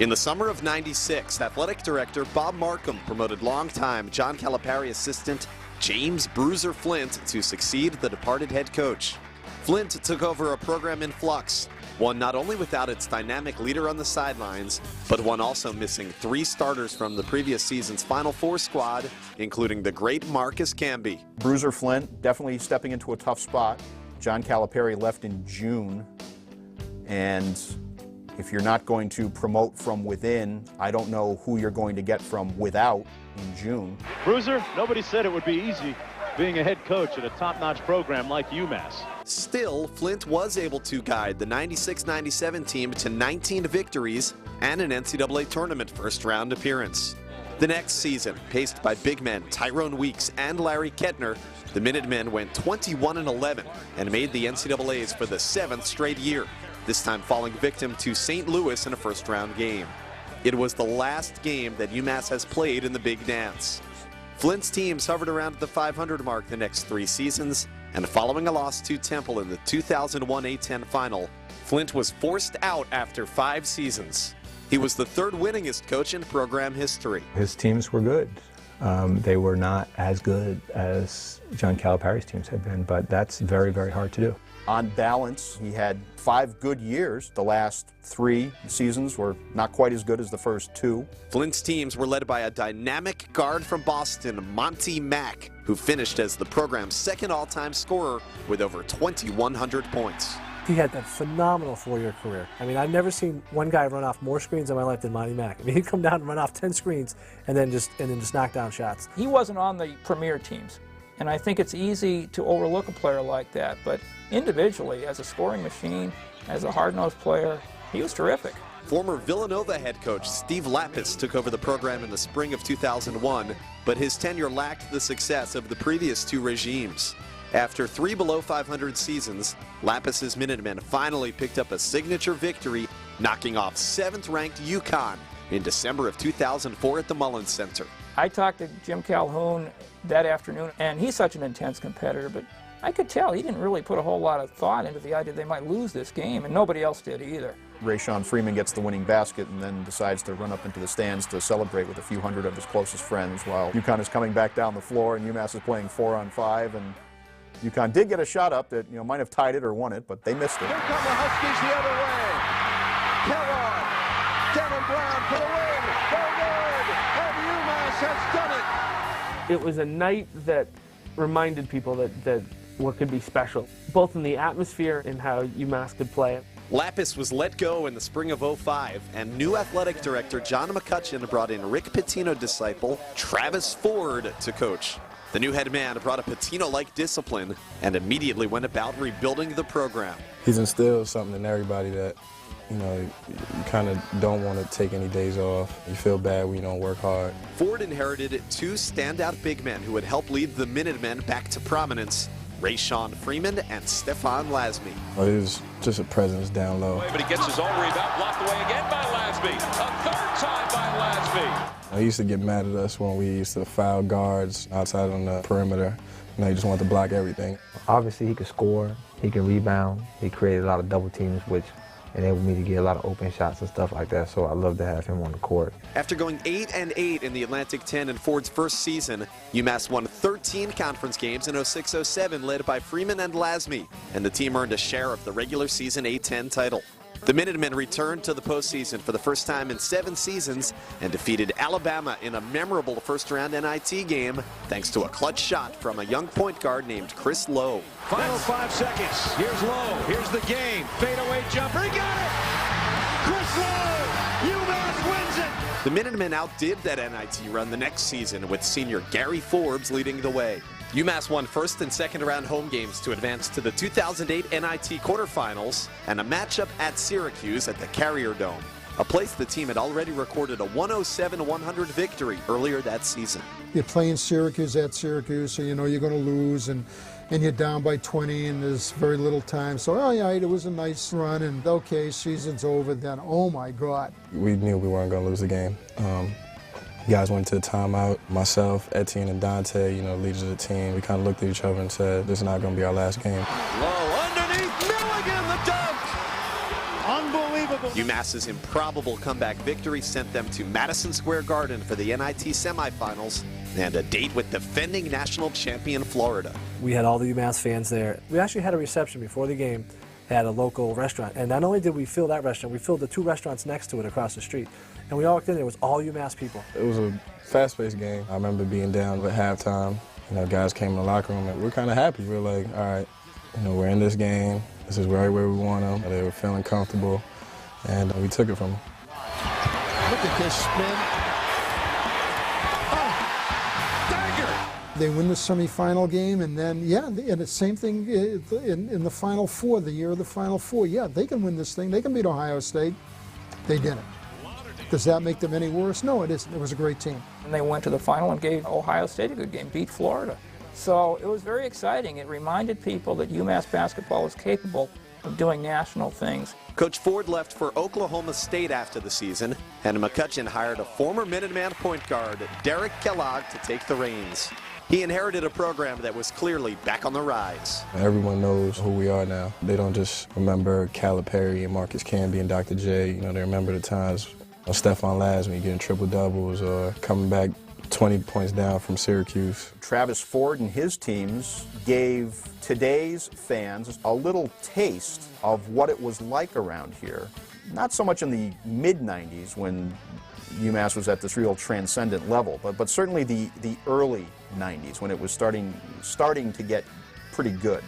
In the summer of '96, athletic director Bob Markham promoted longtime John Calipari assistant James Bruiser Flint to succeed the departed head coach. Flint took over a program in flux, one not only without its dynamic leader on the sidelines, but one also missing 3 starters from the previous season's Final Four squad, including the great Marcus Camby. Bruiser Flint definitely stepping into a tough spot. John Calipari left in June, and if you're not going to promote from within, I don't know who you're going to get from without in June. Bruiser, nobody said it would be easy being a head coach at a top-notch program like UMass. Still, Flint was able to guide the '96-'97 team to 19 victories and an NCAA tournament first-round appearance. The next season, paced by big men Tyrone Weeks and Larry Kettner, the Minutemen went 21-11 and made the NCAAs for the 7th straight year, this time falling victim to St. Louis in a first-round game. It was the last game that UMass has played in the Big Dance. Flint's teams hovered around the 500 mark the next 3 seasons, and following a loss to Temple in the 2001 A10 final, Flint was forced out after 5 seasons. He was the 3rd winningest coach in program history. His teams were good. They were not as good as John Calipari's teams had been, but that's very, very hard to do. On balance, he had 5 good years. The last 3 seasons were not quite as good as the first 2. Flint's teams were led by a dynamic guard from Boston, Monty Mack, who finished as the program's 2nd all-time scorer with over 2,100 points. He had that phenomenal 4-year career. I mean, I've never seen one guy run off more screens in my life than Monty Mack. I mean, he'd come down and run off 10 screens and then just knock down shots. He wasn't on the premier teams, and I think it's easy to overlook a player like that, but individually, as a scoring machine, as a hard-nosed player, he was terrific. Former Villanova head coach Steve Lappas took over the program in the spring of 2001, but his tenure lacked the success of the previous 2 regimes. After 3 below 500 seasons, Lappas' Minutemen finally picked up a signature victory, knocking off 7th-ranked UConn in December of 2004 at the Mullins Center. I talked to Jim Calhoun that afternoon, and he's such an intense competitor, but I could tell he didn't really put a whole lot of thought into the idea they might lose this game, and nobody else did either. Rayshawn Freeman gets the winning basket and then decides to run up into the stands to celebrate with a few hundred of his closest friends while UConn is coming back down the floor and UMass is playing 4-on-5, and UConn did get a shot up that might have tied it or won it, but they missed it. Here come the Huskies the other way. Kellogg, Devin Brown for the win. They're good, and UMass has done it. It was a night that reminded people that what could be special, both in the atmosphere and how UMass could play it. Lappas was let go in the spring of '05, and new athletic director John McCutcheon brought in Rick Pitino disciple Travis Ford to coach. The new head man brought a Pitino-like discipline and immediately went about rebuilding the program. He's instilled something in everybody that, you kind of don't want to take any days off. You feel bad when you don't work hard. Ford inherited 2 standout big men who would help lead the Minutemen back to prominence, Rayshawn Freeman and Stefan Lasme. Well, he was just a presence down low. But he gets his own rebound, blocked away again by Lasme. A 3rd time by Lasme. He used to get mad at us when we used to foul guards outside on the perimeter. He just wanted to block everything. Obviously, he could score, he could rebound, he created a lot of double teams, which enabled me to get a lot of open shots and stuff like that, so I love to have him on the court. After going 8-8 in the Atlantic 10 in Ford's first season, UMass won 13 conference games in '06-'07 led by Freeman and Lasme, and the team earned a share of the regular season A10 title. The Minutemen returned to the postseason for the first time in 7 seasons and defeated Alabama in a memorable first-round NIT game thanks to a clutch shot from a young point guard named Chris Lowe. Final 5 seconds. Here's Lowe. Here's the game. Fadeaway jumper. He got it! Chris Lowe! UMass wins it! The Minutemen outdid that NIT run the next season with senior Gary Forbes leading the way. UMass won 1st and 2nd round home games to advance to the 2008 NIT quarterfinals and a matchup at Syracuse at the Carrier Dome, a place the team had already recorded a 107-100 victory earlier that season. You're playing Syracuse at Syracuse, so you know you're going to lose, and you're down by 20 and there's very little time. So, oh yeah, it was a nice run, and okay, season's over then. Oh my God. We knew we weren't going to lose the game. You guys went to the timeout. Myself, Etienne, and Dante, leaders of the team, we kind of looked at each other and said, this is not going to be our last game. Low underneath, Milligan, the dunk! Unbelievable. UMass's improbable comeback victory sent them to Madison Square Garden for the NIT semifinals and a date with defending national champion Florida. We had all the UMass fans there. We actually had a reception before the game at a local restaurant. And not only did we fill that restaurant, we filled the 2 restaurants next to it across the street. And we all walked in, it was all UMass people. It was a fast-paced game. I remember being down at halftime. You know, guys came in the locker room and we're kind of happy. We're like, all right, you know, we're in this game. This is right where we want them. They were feeling comfortable, and we took it from them. Look at this spin. Oh, dagger! They win the semifinal game, and then, yeah, and the same thing in the Final Four, the year of the Final Four. Yeah, they can win this thing. They can beat Ohio State. They didn't. Does that make them any worse? No, it isn't. It was a great team. And they went to the final and gave Ohio State a good game, beat Florida. So it was very exciting. It reminded people that UMass basketball is capable of doing national things. Coach Ford left for Oklahoma State after the season, and McCutcheon hired a former Minuteman point guard, Derek Kellogg, to take the reins. He inherited a program that was clearly back on the rise. Everyone knows who we are now. They don't just remember Calipari and Marcus Camby and Dr. J. You know, they remember the times of Stephon Laz when you're getting triple doubles or coming back 20 points down from Syracuse. Travis Ford and his teams gave today's fans a little taste of what it was like around here. Not so much in the mid-90s when UMass was at this real transcendent level, but certainly the early 90s when it was starting to get pretty good.